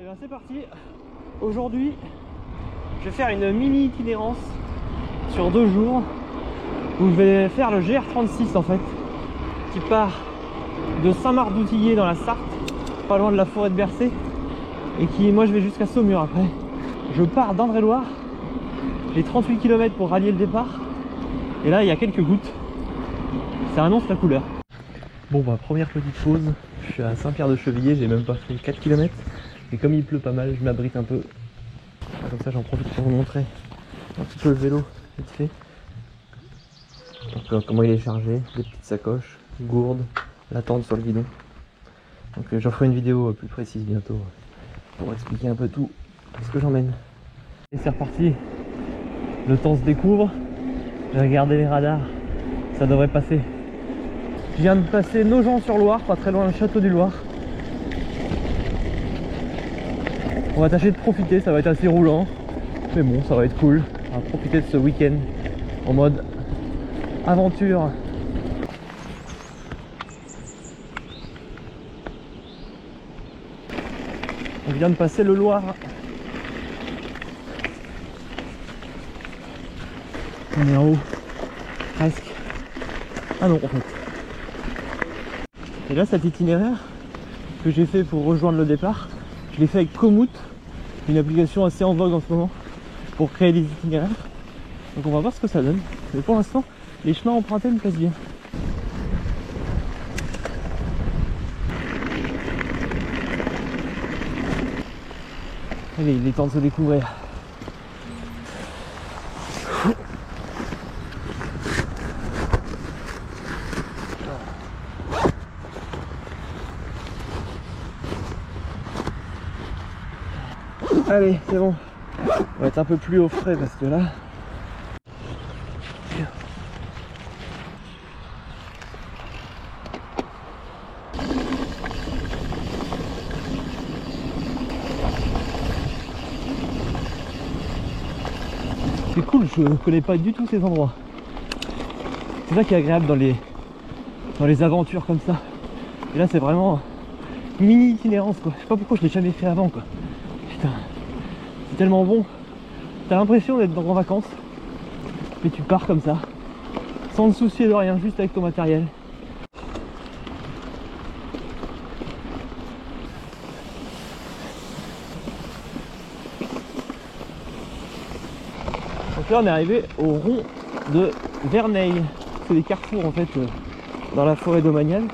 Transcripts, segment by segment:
Et bien c'est parti. Aujourd'hui, je vais faire une mini itinérance sur 2 jours où je vais faire le GR36 en fait, qui part de Saint-Marc-d'Outillier dans la Sarthe, pas loin de la forêt de Bercé, et qui, moi je vais jusqu'à Saumur après. Je pars d'Indre-et-Loire, j'ai 38 km pour rallier le départ, et là il y a quelques gouttes, ça annonce la couleur. Bon bah première petite pause, je suis à Saint-Pierre-de-Chevilliers, j'ai même pas fait 4 km, et comme il pleut pas mal, je m'abrite un peu. Comme ça j'en profite pour vous montrer un petit peu le vélo, vite fait. Donc, comment il est chargé, des petites sacoches, gourdes, la tente sur le guidon. Donc j'en ferai une vidéo plus précise bientôt pour expliquer un peu tout ce que j'emmène. Et c'est reparti, le temps se découvre, j'ai regardé les radars, ça devrait passer. Je viens de passer Nogent-sur-Loire, pas très loin du château du Loir. On va tâcher de profiter, ça va être assez roulant, mais bon, ça va être cool. On va profiter de ce week-end en mode aventure. On vient de passer le Loir. On est en haut, presque. Ah non, en fait. Et là, cet itinéraire que j'ai fait pour rejoindre le départ, je l'ai fait avec Komoot, une application assez en vogue en ce moment pour créer des itinéraires. Donc on va voir ce que ça donne. Mais pour l'instant, les chemins empruntés me plaisent bien. Allez, il est temps de se découvrir. Allez, c'est bon. On va être un peu plus au frais parce que là... C'est cool, je connais pas du tout ces endroits. C'est ça qui est agréable dans les aventures comme ça. Et là c'est vraiment une mini itinérance quoi. Je sais pas pourquoi je l'ai jamais fait avant quoi. Putain, c'est tellement bon. T'as l'impression d'être en vacances, mais tu pars comme ça, sans te soucier de rien, juste avec ton matériel. Donc là on est arrivé au rond de Verneil. C'est des carrefours en fait dans la forêt domaniale.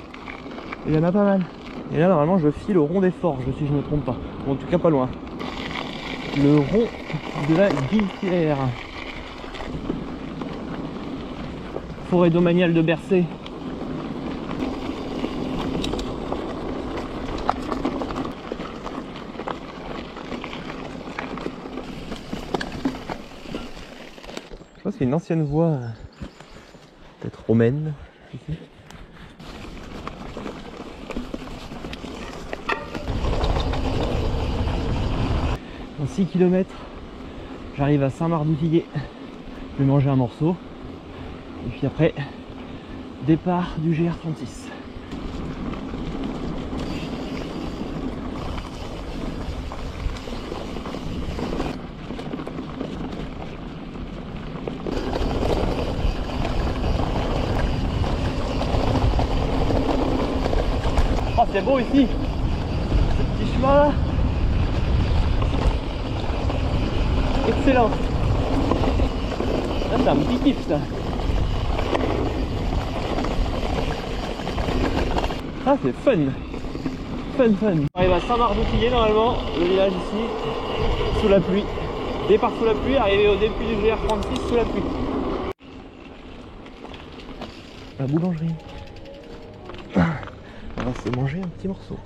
Il y en a pas mal. Et là normalement je file au rond des Forges si je ne me trompe pas. Bon, en tout cas pas loin. Le rond de la Guiltière. Forêt domaniale de Bercé. Je pense qu'il y a une ancienne voie peut-être romaine ici. Dans 6 km, j'arrive à Saint-Marc-d'Outillier. Je vais manger un morceau. Et puis après, départ du GR36. Oh, c'est beau ici, ce petit chemin là. Excellent. Là, c'est un petit kiff ça. Ah, c'est fun. Fun. On arrive à Saint-Marc-d'Outillier normalement, le village ici, sous la pluie. Départ sous la pluie, arrivé au début du GR36 sous la pluie. La boulangerie. On va se manger un petit morceau.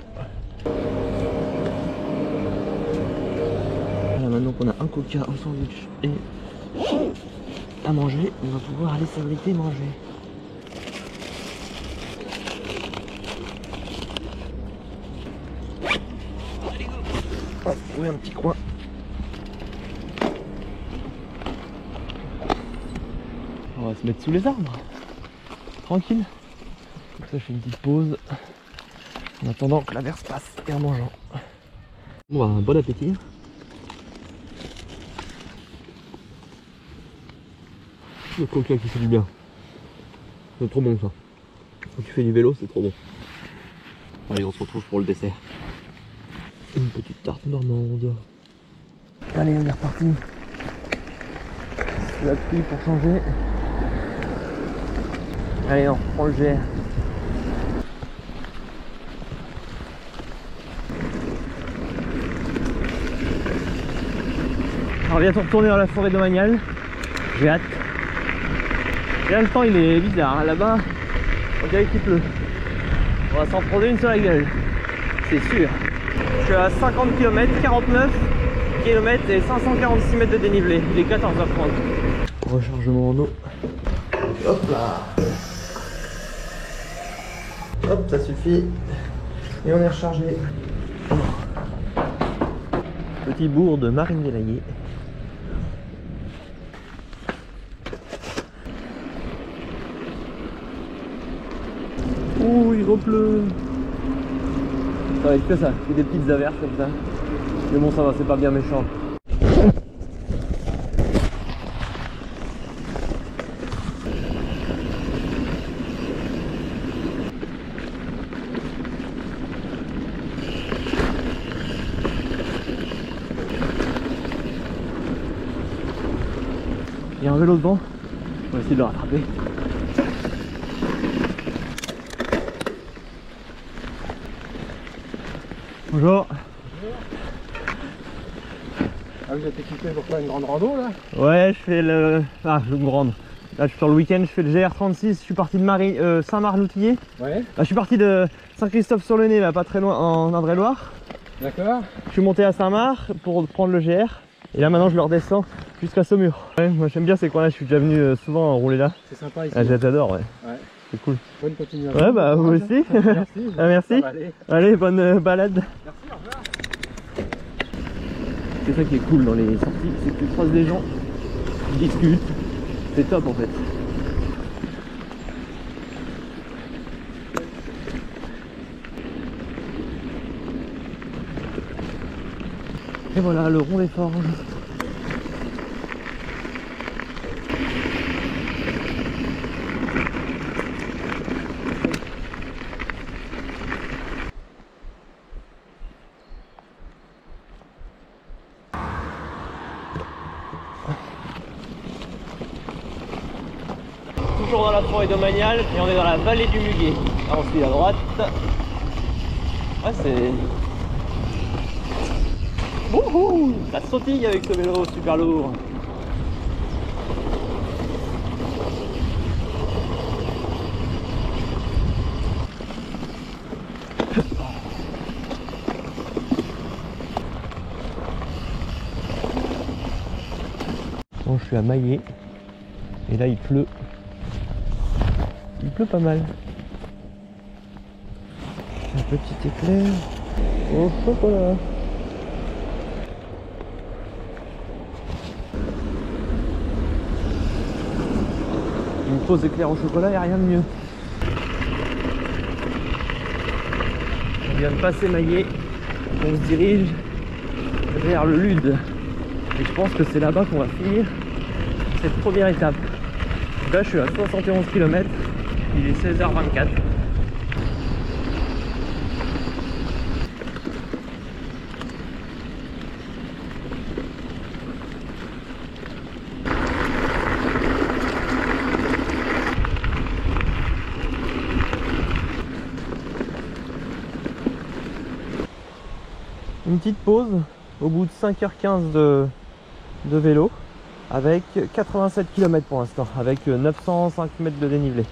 Voilà, maintenant qu'on a un coca, un sandwich et à manger, on va pouvoir aller s'abriter manger. On va trouver un petit coin. On va se mettre sous les arbres. Tranquille. Donc ça, je fais une petite pause en attendant que l'averse passe et en mangeant. Bon, bah, bon appétit. Le coca qui fait du bien. C'est trop bon ça. Quand tu fais du vélo, c'est trop bon. Allez, on se retrouve pour le dessert. Une petite tarte normande. Allez, on est reparti. La pluie pour changer. Allez, on reprend le GR. Alors, bientôt retourner dans la forêt domaniale. J'ai hâte. Et là, le temps il est bizarre. Là-bas, on dirait qu'il pleut. On va s'en prendre une sur la gueule. C'est sûr. Je suis à 50 km, 49 km et 546 mètres de dénivelé. Il est 14h30. Rechargement en eau. Hop là. Hop, ça suffit. Et on est rechargé. Petit bourg de Marine Délaillée. Ouh, il repleut. Ça va être que ça, que des petites averses comme ça. Mais bon, ça va, c'est pas bien méchant. Il y a un vélo devant, on va essayer de le rattraper. Bonjour. Ah, vous êtes équipé pour faire une grande rando là? Ouais, je fais le... Ah, je me grande. Là, je suis sur le week-end, je fais le GR36, je suis parti de Saint-Marc-Loutillier. Ouais. Là, je suis parti de Saint-Christophe-sur-le-Nez, là, pas très loin, en Indre-et-Loire. D'accord. Je suis monté à Saint-Marc pour prendre le GR. Et là, maintenant, je le redescends jusqu'à Saumur. Ouais, moi, j'aime bien ces coins-là, je suis déjà venu souvent rouler là. C'est sympa ici. Ah, j'adore, ouais. Ouais. C'est cool. Bonne continuation. Ouais, bah, vous aussi. Merci. Ah, merci. Allez. Allez, bonne balade. Merci, au revoir. C'est ça qui est cool dans les sorties, c'est que tu croises des gens qui discutent. C'est top en fait. Et voilà le rond des forges. Toujours dans la forêt domaniale et on est dans la vallée du Muguet. Là on suit à droite. Ouais, c'est... Wouhou, ça sautille avec ce vélo super lourd. Bon, je suis à Maillé et là il pleut. Il pleut pas mal. Un petit éclair au chocolat. Une pause éclair au chocolat, il n'y a rien de mieux. On vient de passer Maillé. On se dirige vers le Lude. Et je pense que c'est là-bas qu'on va finir cette première étape. Là je suis à 71 km. Il est 16h24. Une petite pause au bout de 5h15 de vélo avec 87 km pour l'instant, avec 905 mètres de dénivelé.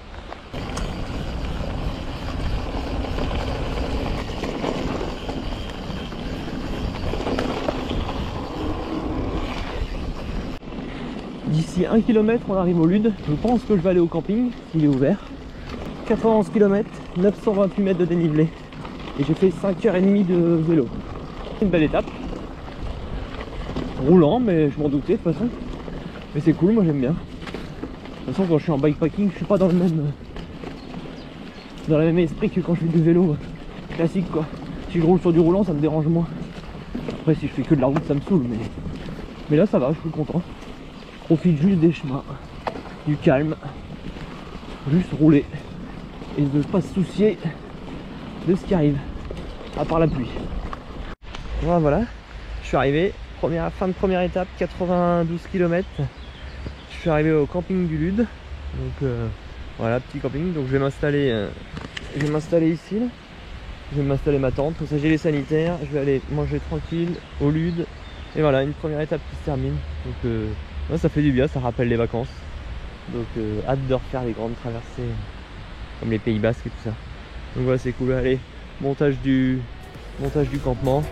D'ici 1 km on arrive au Lude. Je pense que je vais aller au camping s'il est ouvert. 91 km, 928 mètres de dénivelé. Et j'ai fait 5h30 de vélo. Une belle étape. Roulant, mais je m'en doutais de toute façon. Mais c'est cool, moi j'aime bien. De toute façon quand je suis en bikepacking, je suis pas dans le même esprit que quand je fais du vélo classique quoi. Si je roule sur du roulant, ça me dérange moins. Après si je fais que de la route ça me saoule, mais là ça va, je suis content. Je profite juste des chemins, du calme, juste rouler et ne pas se soucier de ce qui arrive, à part la pluie. Voilà, je suis arrivé, fin de première étape, 92 km. Je suis arrivé au camping du Lude, donc voilà, petit camping. Donc je vais m'installer ici, là. Je vais m'installer ma tente, comme ça j'ai les sanitaires, je vais aller manger tranquille au Lude. Et voilà, une première étape qui se termine. Donc ouais, ça fait du bien, ça rappelle les vacances. Donc hâte de refaire les grandes traversées comme les Pays Basques et tout ça. Donc voilà, c'est cool. Allez, montage du campement.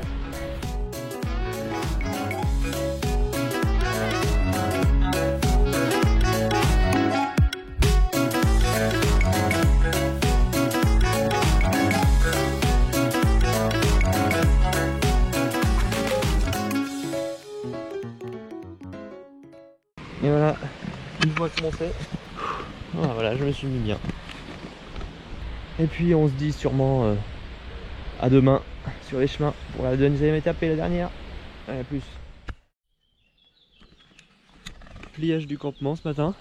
Et voilà, une fois commencé, voilà, je me suis mis bien. Et puis on se dit sûrement à demain sur les chemins pour la deuxième étape et la dernière. Allez, à plus. Pliage du campement ce matin.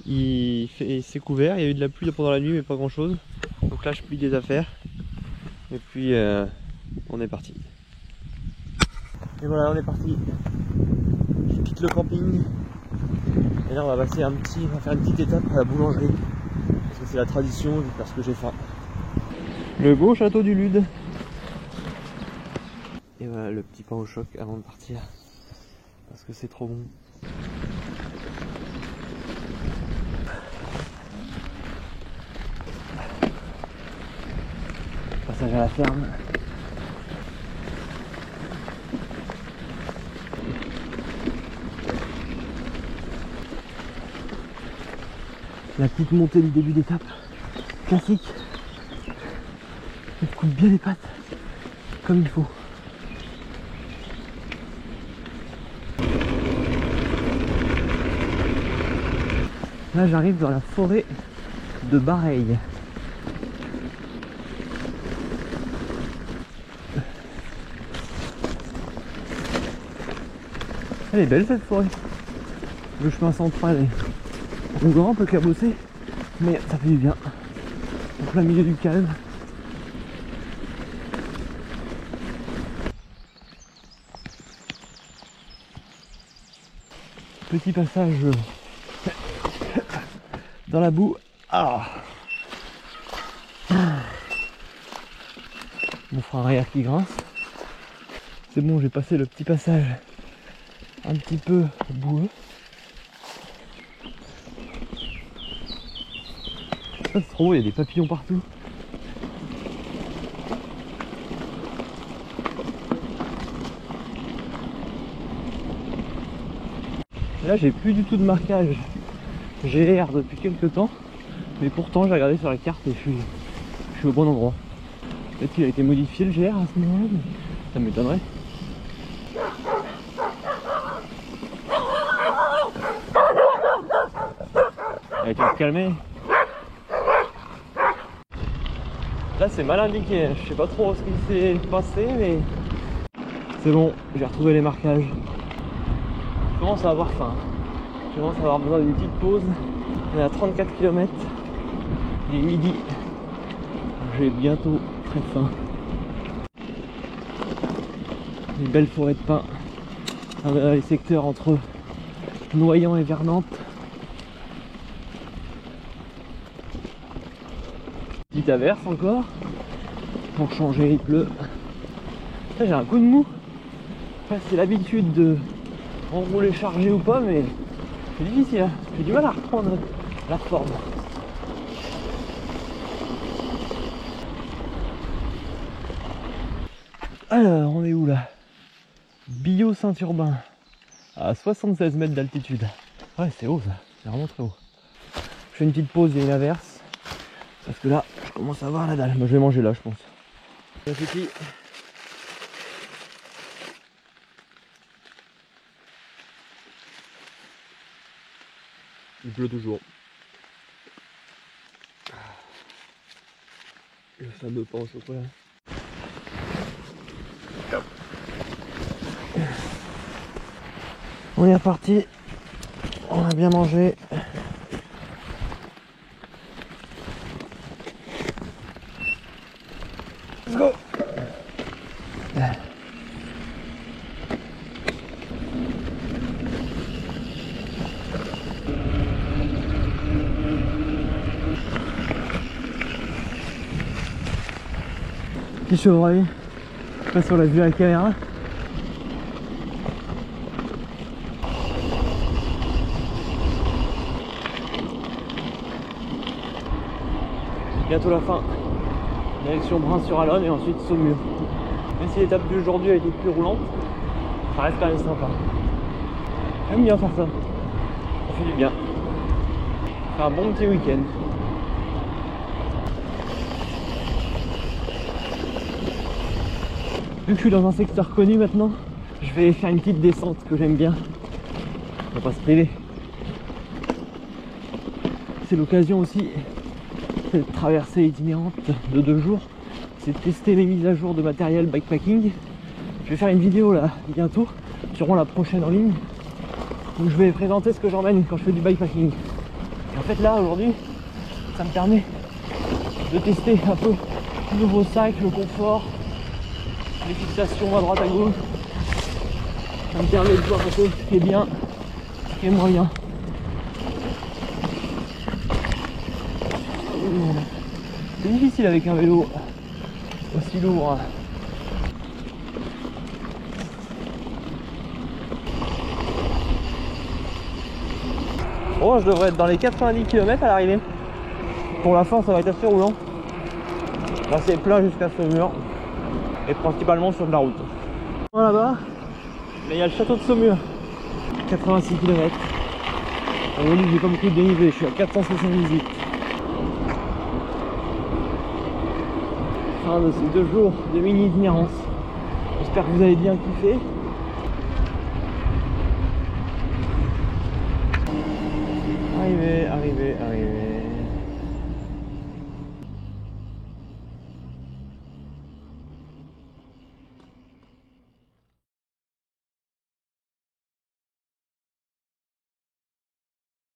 C'est couvert, il y a eu de la pluie pendant la nuit mais pas grand chose. Donc là je plie des affaires. Et puis on est parti. Et voilà, on est parti. Je quitte le camping. Et là on va passer on va faire une petite étape à la boulangerie. Parce que c'est la tradition, parce que j'ai faim. Le beau château du Lude. Et voilà le petit pain au choc avant de partir. Parce que c'est trop bon. Passage à la ferme. La petite montée du début d'étape, classique. Je coupe bien les pattes, comme il faut. Là j'arrive dans la forêt de Bareilles. Elle est belle cette forêt. Le chemin central est grand, un peu cabossé, mais ça fait du bien. En plein milieu du calme. Petit passage dans la boue. Mon frein arrière qui grince. C'est bon, j'ai passé le petit passage un petit peu boueux. Ça c'est trop beau, il y a des papillons partout. Et là j'ai plus du tout de marquage GR depuis quelques temps, mais pourtant j'ai regardé sur la carte et je suis au bon endroit. Peut-être qu'il a été modifié le GR à ce moment-là, mais ça m'étonnerait. Allez, tu vas te calmer. Là c'est mal indiqué, je sais pas trop ce qui s'est passé, mais c'est bon, j'ai retrouvé les marquages. Je commence à avoir faim. Je commence à avoir besoin d'une petite pause. On est à 34 km. Il est midi. J'ai bientôt très faim. Une belle forêt de pins. Dans les secteurs entre Noyant et Vernantes. Petite averse encore. Pour changer, il pleut. Là j'ai un coup de mou. Enfin, c'est l'habitude de enrouler chargé ou pas, mais c'est difficile, hein. J'ai du mal à reprendre la forme. Alors, on est où là? Bio Saint-Urbain, à 76 mètres d'altitude. Ouais, c'est haut ça, c'est vraiment très haut. Je fais une petite pause, il y a une averse. Parce que là, je commence à avoir la dalle. Moi, je vais manger là, je pense. Bon appétit. Il pleut toujours. Le fameux pain au chocolat. On est reparti. On a bien mangé. Let's go. Petit chevreuil. Je sais pas si on l'a vu à la caméra. Bientôt la fin. Direction Brun-sur-Alonne et ensuite Saumur. Même si l'étape d'aujourd'hui a été plus roulante, ça reste quand même sympa. J'aime bien faire ça. Ça fait du bien. C'est un bon petit week-end. Vu que je suis dans un secteur connu maintenant, je vais faire une petite descente que j'aime bien. On va pas se priver. C'est l'occasion aussi, cette traversée itinérante de 2 jours, c'est de tester les mises à jour de matériel bikepacking. Je vais faire une vidéo là bientôt, sûrement la prochaine en ligne, où je vais présenter ce que j'emmène quand je fais du bikepacking. Et en fait là aujourd'hui, ça me permet de tester un peu le nouveau sac, le confort, les fixations à droite à gauche. Ça me permet de voir un peu ce qui est bien, ce qui est moins bien. C'est difficile avec un vélo aussi lourd. Oh, je devrais être dans les 90 km à l'arrivée. Pour la fin, ça va être assez roulant. Là, c'est plein jusqu'à Saumur. Et principalement sur de la route. Voilà là-bas, mais il y a le château de Saumur. 86 km. Aujourd'hui, j'ai pas beaucoup de dénivelé, je suis à 478. Fin de ces 2 jours de mini itinérance. J'espère que vous avez bien kiffé.